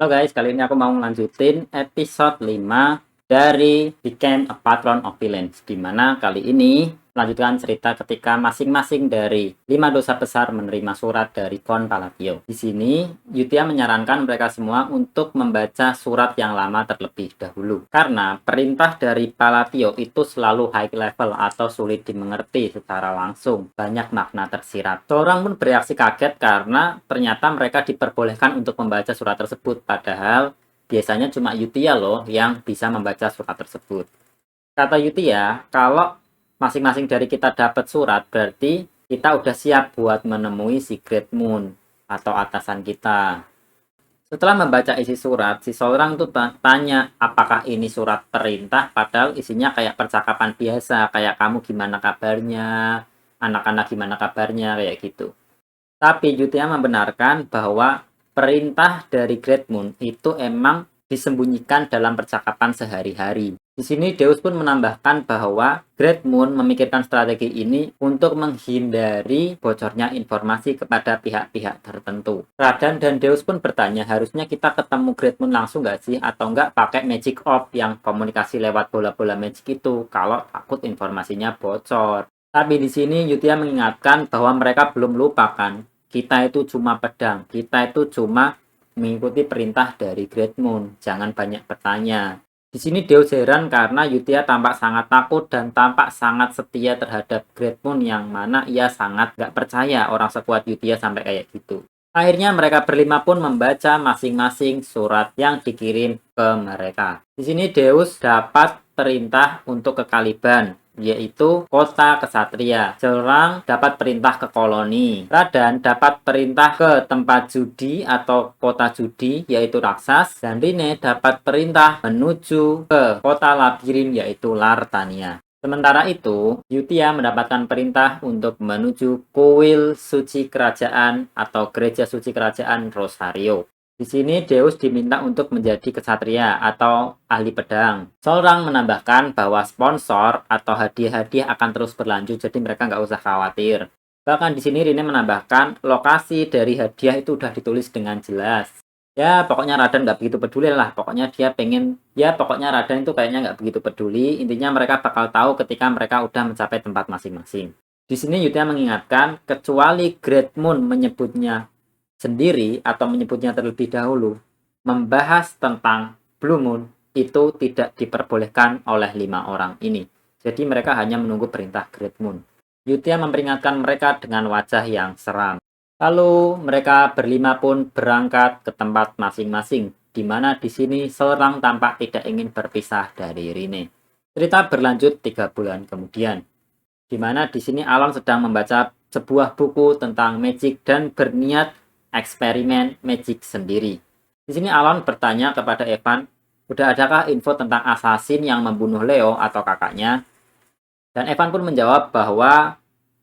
Halo guys, kali ini aku mau ngelanjutin episode 5 dari Became a Patron of Villains, di mana kali ini melanjutkan cerita ketika masing-masing dari 5 dosa besar menerima surat dari Kon Palatio. Di sini, Yutia menyarankan mereka semua untuk membaca surat yang lama terlebih dahulu. Karena perintah dari Palatio itu selalu high level atau sulit dimengerti secara langsung. Banyak makna tersirat. Seorang pun bereaksi kaget karena ternyata mereka diperbolehkan untuk membaca surat tersebut. Padahal biasanya cuma Yutia loh yang bisa membaca surat tersebut. Kata Yutia, kalau masing-masing dari kita dapat surat, berarti kita udah siap buat menemui si Great Moon atau atasan kita. Setelah membaca isi surat, si seorang tuh tanya apakah ini surat perintah, padahal isinya kayak percakapan biasa, kayak kamu gimana kabarnya, anak-anak gimana kabarnya, kayak gitu. Tapi Yutia membenarkan bahwa perintah dari Great Moon itu emang disembunyikan dalam percakapan sehari-hari. Di sini Deus pun menambahkan bahwa Great Moon memikirkan strategi ini untuk menghindari bocornya informasi kepada pihak-pihak tertentu. Radan dan Deus pun bertanya, harusnya kita ketemu Great Moon langsung nggak sih? Atau nggak pakai Magic Orb yang komunikasi lewat bola-bola magic itu, kalau takut informasinya bocor. Tapi di sini Yutia mengingatkan bahwa mereka belum lupakan kita itu cuma pedang, kita itu cuma mengikuti perintah dari Great Moon, jangan banyak bertanya. Di sini Deus heran karena Yutia tampak sangat takut dan tampak sangat setia terhadap Great Moon yang mana ia sangat gak percaya orang sekuat Yutia sampai kayak gitu. Akhirnya mereka berlima pun membaca masing-masing surat yang dikirim ke mereka. Di sini Deus dapat perintah untuk ke Caliban, yaitu kota kesatria. Seorang dapat perintah ke koloni. Radan dapat perintah ke tempat judi atau kota judi, yaitu Raksas. Dan Rine dapat perintah menuju ke kota labirin, yaitu Lartania. Sementara itu, Yutia mendapatkan perintah untuk menuju kuil suci kerajaan atau gereja suci kerajaan Rosario. Di sini Deus diminta untuk menjadi kesatria atau ahli pedang. Seorang menambahkan bahwa sponsor atau hadiah-hadiah akan terus berlanjut, jadi mereka nggak usah khawatir. Bahkan di sini Rine menambahkan lokasi dari hadiah itu udah ditulis dengan jelas. Ya, pokoknya Radan nggak begitu peduli lah. Pokoknya dia pengen, ya pokoknya Radan itu kayaknya nggak begitu peduli. Intinya mereka bakal tahu ketika mereka udah mencapai tempat masing-masing. Di sini Yutia mengingatkan, kecuali Great Moon menyebutnya sendiri atau menyebutnya terlebih dahulu, membahas tentang Blue Moon itu tidak diperbolehkan oleh 5 orang ini. Jadi mereka hanya menunggu perintah Great Moon. Yutia memperingatkan mereka dengan wajah yang seram. Lalu mereka berlima pun berangkat ke tempat masing-masing, di mana di sini seorang tampak tidak ingin berpisah dari Rine. Cerita berlanjut 3 bulan kemudian, di mana di sini Alon sedang membaca sebuah buku tentang magic dan berniat eksperimen magic sendiri. Di sini Alon bertanya kepada Evan, udah adakah info tentang assassin yang membunuh Leo atau kakaknya? Dan Evan pun menjawab bahwa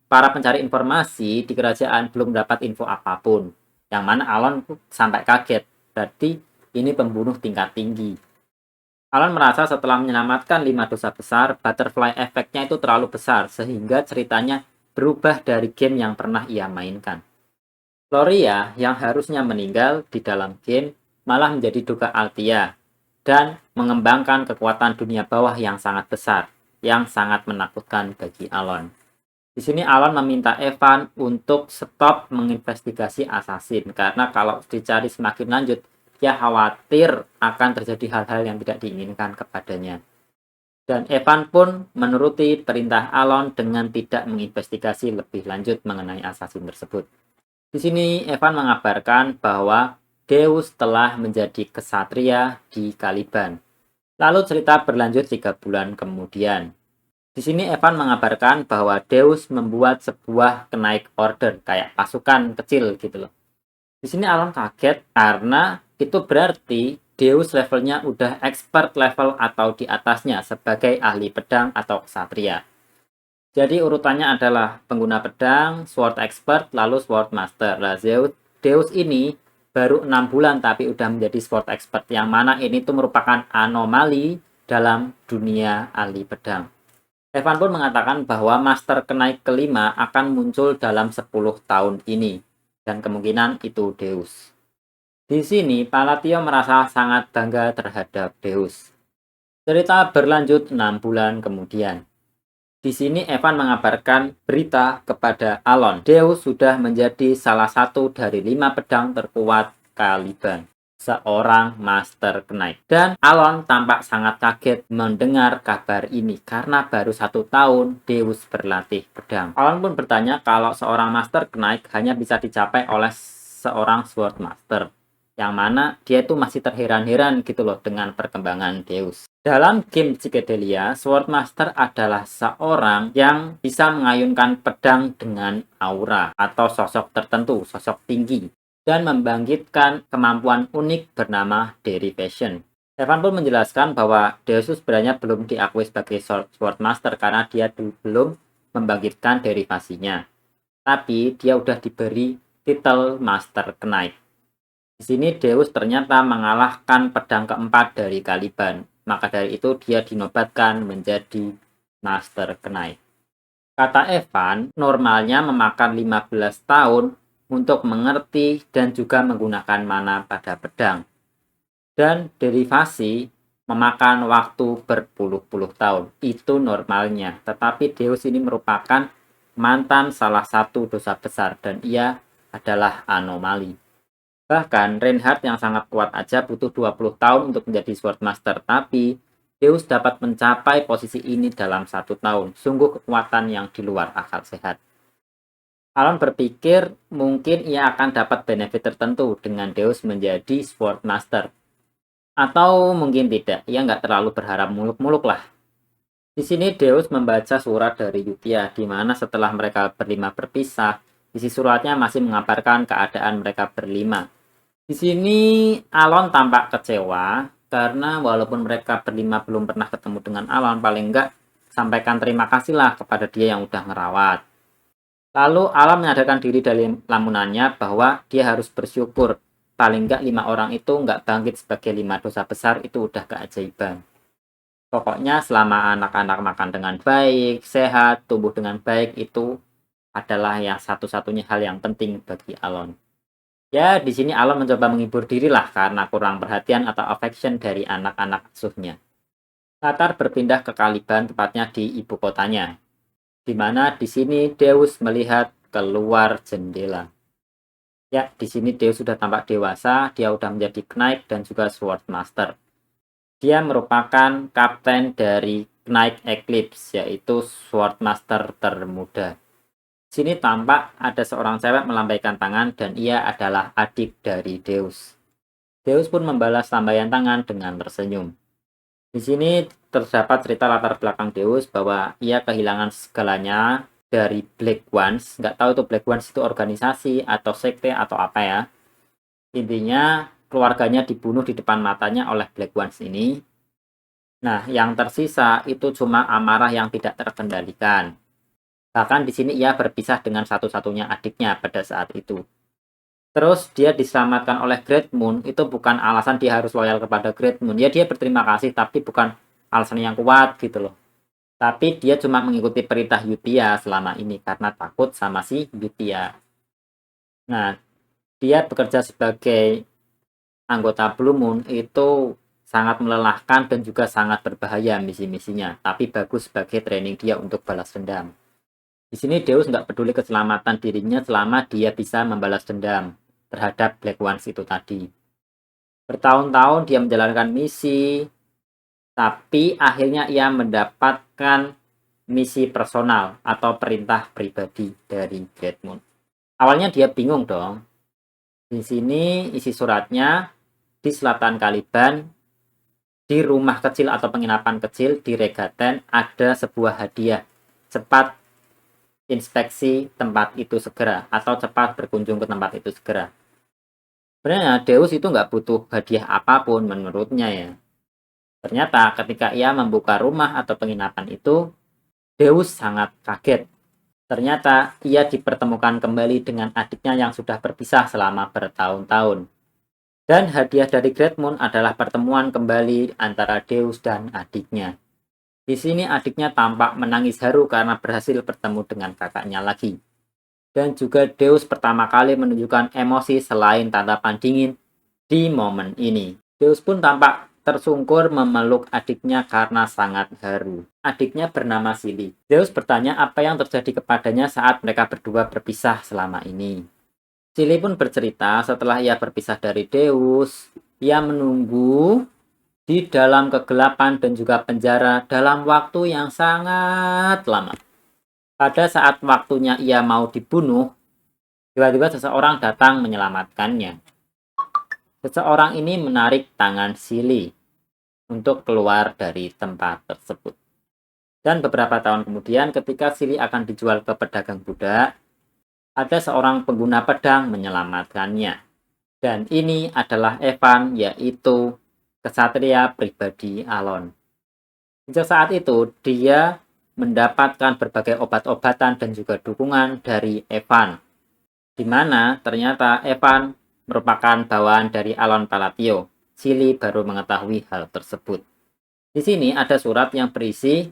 para pencari informasi di kerajaan belum dapat info apapun. Yang mana Alon sampai kaget. Berarti ini pembunuh tingkat tinggi. Alon merasa setelah menyelamatkan 5 dosa besar, butterfly efeknya itu terlalu besar sehingga ceritanya berubah dari game yang pernah ia mainkan. Floria yang harusnya meninggal di dalam game malah menjadi duka Altia dan mengembangkan kekuatan dunia bawah yang sangat besar, yang sangat menakutkan bagi Alon. Di sini Alon meminta Evan untuk stop menginvestigasi assassin karena kalau dicari semakin lanjut, dia khawatir akan terjadi hal-hal yang tidak diinginkan kepadanya. Dan Evan pun menuruti perintah Alon dengan tidak menginvestigasi lebih lanjut mengenai assassin tersebut. Di sini Evan mengabarkan bahwa Deus telah menjadi kesatria di Caliban. Lalu cerita berlanjut 3 bulan kemudian. Di sini Evan mengabarkan bahwa Deus membuat sebuah kenaik order, kayak pasukan kecil gitu loh. Di sini Alon kaget karena itu berarti Deus levelnya udah expert level atau di atasnya sebagai ahli pedang atau kesatria. Jadi urutannya adalah pengguna pedang, sword expert, lalu sword master. Nah, Deus ini baru 6 bulan tapi udah menjadi sword expert, yang mana ini tuh merupakan anomali dalam dunia ahli pedang. Evan pun mengatakan bahwa master kenaik kelima akan muncul dalam 10 tahun ini. Dan kemungkinan itu Deus. Di sini, Palatio merasa sangat bangga terhadap Deus. Cerita berlanjut 6 bulan kemudian. Di sini Evan mengabarkan berita kepada Alon. Deus sudah menjadi salah satu dari 5 pedang terkuat Caliban, seorang Master Knight. Dan Alon tampak sangat kaget mendengar kabar ini karena baru 1 tahun Deus berlatih pedang. Alon pun bertanya kalau seorang Master Knight hanya bisa dicapai oleh seorang Sword Master, yang mana dia itu masih terheran-heran gitu loh dengan perkembangan Deus. Dalam game Psychedelia, Swordmaster adalah seorang yang bisa mengayunkan pedang dengan aura atau sosok tertentu, sosok tinggi, dan membangkitkan kemampuan unik bernama Derivation. Evan pun menjelaskan bahwa Deus sebenarnya belum diakui sebagai Swordmaster karena dia belum membangkitkan derivasinya. Tapi dia udah diberi titel Master Knight. Di sini Deus ternyata mengalahkan pedang keempat dari Caliban. Maka dari itu dia dinobatkan menjadi Master Knight. Kata Evan, normalnya memakan 15 tahun untuk mengerti dan juga menggunakan mana pada pedang. Dan derivasi memakan waktu berpuluh-puluh tahun. Itu normalnya. Tetapi Deus ini merupakan mantan salah satu dosa besar dan ia adalah anomali. Bahkan Reinhardt yang sangat kuat aja butuh 20 tahun untuk menjadi Swordmaster, tapi Deus dapat mencapai posisi ini dalam 1 tahun. Sungguh kekuatan yang di luar akal sehat. Alon berpikir mungkin ia akan dapat benefit tertentu dengan Deus menjadi Swordmaster. Atau mungkin tidak, ia nggak terlalu berharap muluk-muluk lah. Di sini Deus membaca surat dari Yutia, di mana setelah mereka berlima berpisah, isi suratnya masih mengabarkan keadaan mereka berlima. Di sini Alon tampak kecewa karena walaupun mereka berlima belum pernah ketemu dengan Alon, paling enggak sampaikan terima kasihlah kepada dia yang udah ngerawat. Lalu Alon menyadarkan diri dari lamunannya bahwa dia harus bersyukur. Paling enggak 5 orang itu enggak bangkit sebagai 5 dosa besar, itu udah keajaiban. Pokoknya selama anak-anak makan dengan baik, sehat, tumbuh dengan baik, itu adalah yang satu-satunya hal yang penting bagi Alon. Ya, di sini Alon mencoba menghibur diri lah karena kurang perhatian atau affection dari anak-anak asuhnya. Latar berpindah ke Caliban, tepatnya di ibu kotanya, di mana di sini Deus melihat keluar jendela. Ya, di sini Deus sudah tampak dewasa, dia sudah menjadi Knight dan juga Swordmaster. Dia merupakan kapten dari Knight Eclipse, yaitu Swordmaster termuda. Sini tampak ada seorang cewek melambaikan tangan dan ia adalah adik dari Deus. Deus pun membalas lambaian tangan dengan tersenyum. Di sini terdapat cerita latar belakang Deus bahwa ia kehilangan segalanya dari Black Ones. Nggak tahu itu Black Ones itu organisasi atau sekte atau apa ya. Intinya keluarganya dibunuh di depan matanya oleh Black Ones ini. Nah, yang tersisa itu cuma amarah yang tidak terkendalikan. Bahkan di sini ia berpisah dengan satu-satunya adiknya pada saat itu. Terus dia diselamatkan oleh Great Moon, itu bukan alasan dia harus loyal kepada Great Moon. Ya dia berterima kasih, tapi bukan alasan yang kuat gitu loh. Tapi dia cuma mengikuti perintah Yutia selama ini karena takut sama si Yutia. Nah, dia bekerja sebagai anggota Blue Moon itu sangat melelahkan dan juga sangat berbahaya misi-misinya. Tapi bagus sebagai training dia untuk balas dendam. Di sini Deus nggak peduli keselamatan dirinya selama dia bisa membalas dendam terhadap Black Ones itu tadi. Bertahun-tahun dia menjalankan misi, tapi akhirnya ia mendapatkan misi personal atau perintah pribadi dari Great Moon. Awalnya dia bingung dong. Di sini isi suratnya di selatan Caliban, di rumah kecil atau penginapan kecil di Regaten ada sebuah hadiah. Cepat inspeksi tempat itu segera atau cepat berkunjung ke tempat itu segera. Sebenarnya Deus itu nggak butuh hadiah apapun menurutnya ya. Ternyata ketika ia membuka rumah atau penginapan itu, Deus sangat kaget. Ternyata ia dipertemukan kembali dengan adiknya yang sudah berpisah selama bertahun-tahun. Dan hadiah dari Great Moon adalah pertemuan kembali antara Deus dan adiknya. Di sini adiknya tampak menangis haru karena berhasil bertemu dengan kakaknya lagi. Dan juga Deus pertama kali menunjukkan emosi selain tatapan dingin. di momen ini. Zeus pun tampak tersungkur memeluk adiknya karena sangat haru. Adiknya bernama Silly. Zeus bertanya apa yang terjadi kepadanya saat mereka berdua berpisah selama ini. Silly pun bercerita setelah ia berpisah dari Zeus, ia menunggu di dalam kegelapan dan juga penjara dalam waktu yang sangat lama. Pada saat waktunya ia mau dibunuh, tiba-tiba seseorang datang menyelamatkannya. Seseorang ini menarik tangan Silly untuk keluar dari tempat tersebut. Dan beberapa tahun kemudian ketika Silly akan dijual ke pedagang budak, ada seorang pengguna pedang menyelamatkannya. Dan ini adalah Evan, yaitu kesatria pribadi Alon. Sejak saat itu, dia mendapatkan berbagai obat-obatan dan juga dukungan dari Evan, di mana ternyata Evan merupakan bawaan dari Alon Palatio. Silly baru mengetahui hal tersebut. Di sini ada surat yang berisi,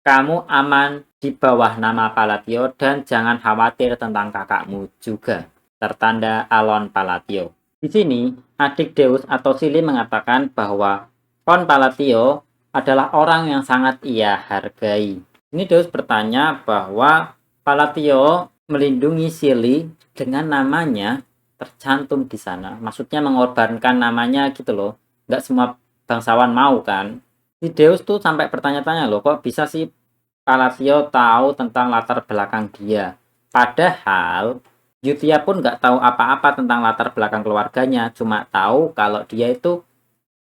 kamu aman di bawah nama Palatio dan jangan khawatir tentang kakakmu juga. Tertanda Alon Palatio. Di sini, adik Zeus atau Silly mengatakan bahwa Kon Palatio adalah orang yang sangat ia hargai. Ini Zeus bertanya bahwa Palatio melindungi Silly dengan namanya tercantum di sana. Maksudnya mengorbankan namanya gitu loh. Nggak semua bangsawan mau kan. Si Zeus tuh sampai bertanya-tanya loh, kok bisa sih Palatio tahu tentang latar belakang dia. Padahal Yutia pun nggak tahu apa-apa tentang latar belakang keluarganya. Cuma tahu kalau dia itu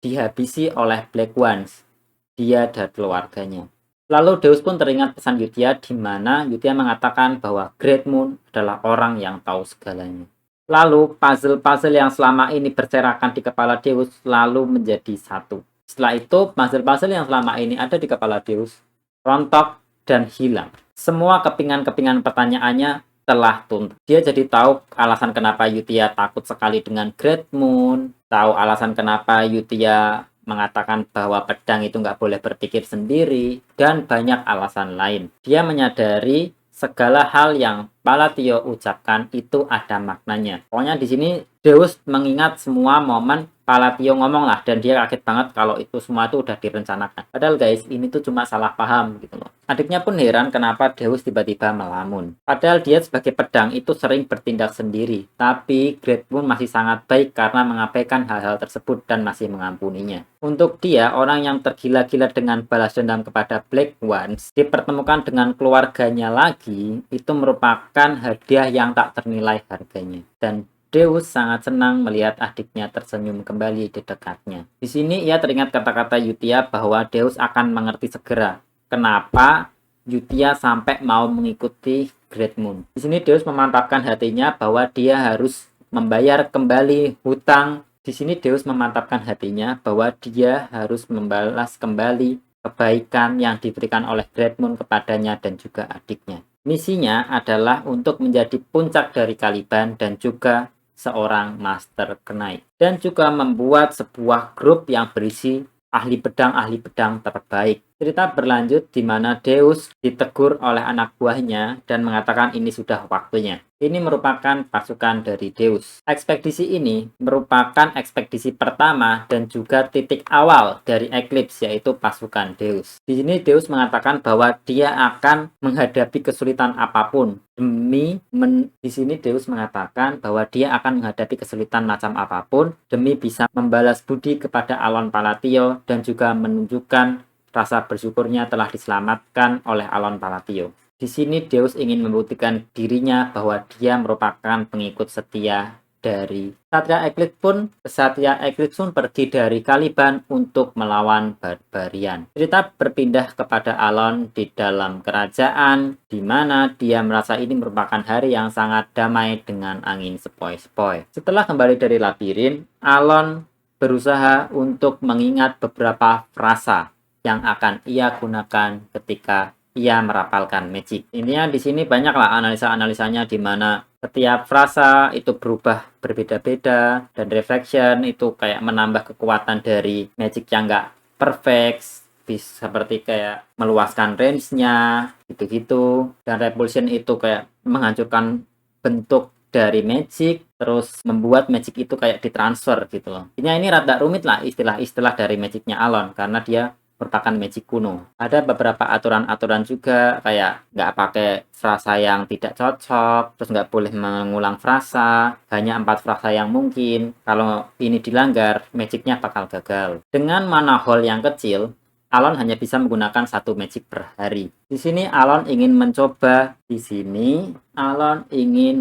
dihabisi oleh Black Ones. Dia dan keluarganya. Lalu Zeus pun teringat pesan Yutia di mana Yutia mengatakan bahwa Great Moon adalah orang yang tahu segalanya. Lalu puzzle-puzzle yang selama ini berserakan di kepala Zeus lalu menjadi satu. Setelah itu puzzle-puzzle yang selama ini ada di kepala Zeus rontok dan hilang. Semua kepingan-kepingan pertanyaannya telah tuntas. Dia jadi tahu alasan kenapa Yutia takut sekali dengan Great Moon, tahu alasan kenapa Yutia mengatakan bahwa pedang itu nggak boleh berpikir sendiri, dan banyak alasan lain. Dia menyadari segala hal yang Palatio ucapkan itu ada maknanya. Pokoknya di sini Zeus mengingat semua momen Palatio ngomong lah, dan dia kaget banget kalau itu semua itu udah direncanakan. Padahal guys, ini tuh cuma salah paham gitu loh. Adiknya pun heran kenapa Zeus tiba-tiba melamun. Padahal dia sebagai pedang itu sering bertindak sendiri, tapi Great Moon masih sangat baik karena mengabaikan hal-hal tersebut dan masih mengampuninya. Untuk dia, orang yang tergila-gila dengan balas dendam kepada Black Ones dipertemukan dengan keluarganya lagi, itu merupakan hadiah yang tak ternilai harganya. Dan Zeus sangat senang melihat adiknya tersenyum kembali di dekatnya. Di sini ia teringat kata-kata Yutia bahwa Zeus akan mengerti segera kenapa Yutia sampai mau mengikuti Great Moon. Di sini Zeus memantapkan hatinya bahwa dia harus membayar kembali hutang. Di sini Zeus memantapkan hatinya bahwa dia harus membalas kembali kebaikan yang diberikan oleh Great Moon kepadanya dan juga adiknya. Misinya adalah untuk menjadi puncak dari Caliban dan juga seorang master kenaik, dan juga membuat sebuah grup yang berisi ahli pedang terbaik. Cerita berlanjut di mana Zeus ditegur oleh anak buahnya dan mengatakan ini sudah waktunya. Ini merupakan pasukan dari Zeus. Ekspedisi ini merupakan ekspedisi pertama dan juga titik awal dari Eclipse, yaitu pasukan Zeus. Di sini Zeus mengatakan bahwa dia akan menghadapi kesulitan apapun di sini Zeus mengatakan bahwa dia akan menghadapi kesulitan macam apapun demi bisa membalas budi kepada Alon Palatio dan juga menunjukkan rasa bersyukurnya telah diselamatkan oleh Alon Palatio. Di sini Zeus ingin membuktikan dirinya bahwa dia merupakan pengikut setia dari Satria Eclipse pun pergi dari Caliban untuk melawan barbarian. Cerita berpindah kepada Alon di dalam kerajaan, di mana dia merasa ini merupakan hari yang sangat damai dengan angin sepoi-sepoi. Setelah kembali dari labirin, Alon berusaha untuk mengingat beberapa frasa yang akan ia gunakan ketika ia merapalkan magic. Intinya di sini banyaklah analisa-analisanya di mana setiap frasa itu berubah berbeda-beda, dan reflection itu kayak menambah kekuatan dari magic yang nggak perfect, bisa seperti kayak meluaskan range-nya gitu-gitu, dan repulsion itu kayak menghancurkan bentuk dari magic, terus membuat magic itu kayak ditransfer gitu loh. Ini rada rumit lah istilah-istilah dari magicnya Alon, karena dia merupakan magic kuno. Ada beberapa aturan-aturan juga, kayak nggak pakai frasa yang tidak cocok, terus nggak boleh mengulang frasa, hanya 4 frasa yang mungkin. Kalau ini dilanggar, magicnya bakal gagal. Dengan mana hole yang kecil, Alon hanya bisa menggunakan 1 magic per hari. Di sini Alon ingin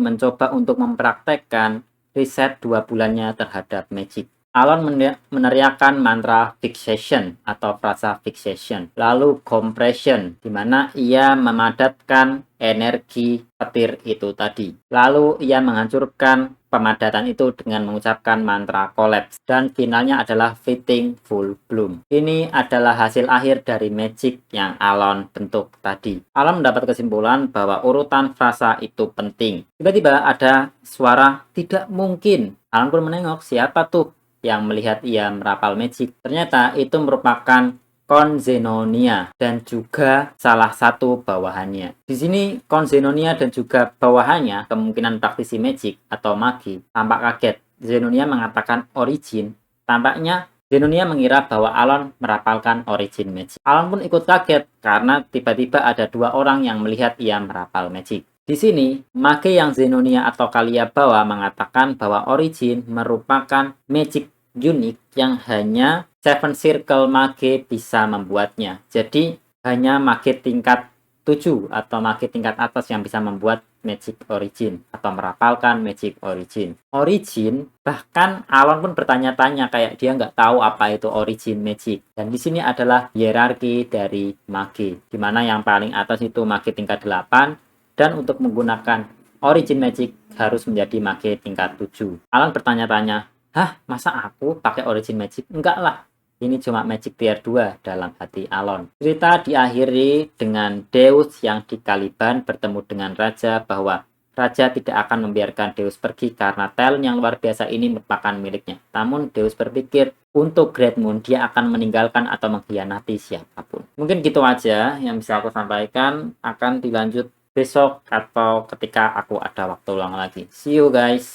mencoba untuk mempraktekkan riset 2 bulannya terhadap magic. Alon meneriakkan mantra fixation atau frasa fixation, lalu compression, di mana ia memadatkan energi petir itu tadi. Lalu ia menghancurkan pemadatan itu dengan mengucapkan mantra collapse, dan finalnya adalah fitting full bloom. Ini adalah hasil akhir dari magic yang Alon bentuk tadi. Alon mendapat kesimpulan bahwa urutan frasa itu penting. Tiba-tiba ada suara tidak mungkin. Alon pun menengok, siapa tuh yang melihat ia merapal magic. Ternyata itu merupakan Konzenonia dan juga salah satu bawahannya. Di sini Konzenonia dan juga bawahannya kemungkinan praktisi magic atau magi tampak kaget. Zenonia mengatakan origin. Tampaknya Zenonia mengira bahwa Alon merapalkan origin magic. Alon pun ikut kaget karena tiba-tiba ada 2 orang yang melihat ia merapal magic. Di sini, mage yang Zenonia atau Kalia bawa mengatakan bahwa origin merupakan magic unik yang hanya 7 circle mage bisa membuatnya. Jadi hanya mage tingkat 7 atau mage tingkat atas yang bisa membuat magic origin atau merapalkan magic origin. Origin, bahkan Alon pun bertanya-tanya kayak dia nggak tahu apa itu origin magic. Dan di sini adalah hierarki dari mage, di mana yang paling atas itu mage tingkat 8, dan untuk menggunakan origin magic harus menjadi mage tingkat 7. Alon bertanya-tanya, hah, masa aku pakai origin magic? Enggak lah, ini cuma magic tier 2 dalam hati Alon. Cerita diakhiri dengan Deus yang di Caliban bertemu dengan Raja bahwa Raja tidak akan membiarkan Deus pergi karena talent yang luar biasa ini merupakan miliknya. Namun Deus berpikir untuk Great Moon dia akan meninggalkan atau mengkhianati siapapun. Mungkin gitu aja yang bisa aku sampaikan, akan dilanjut besok atau ketika aku ada waktu luang lagi. See you guys.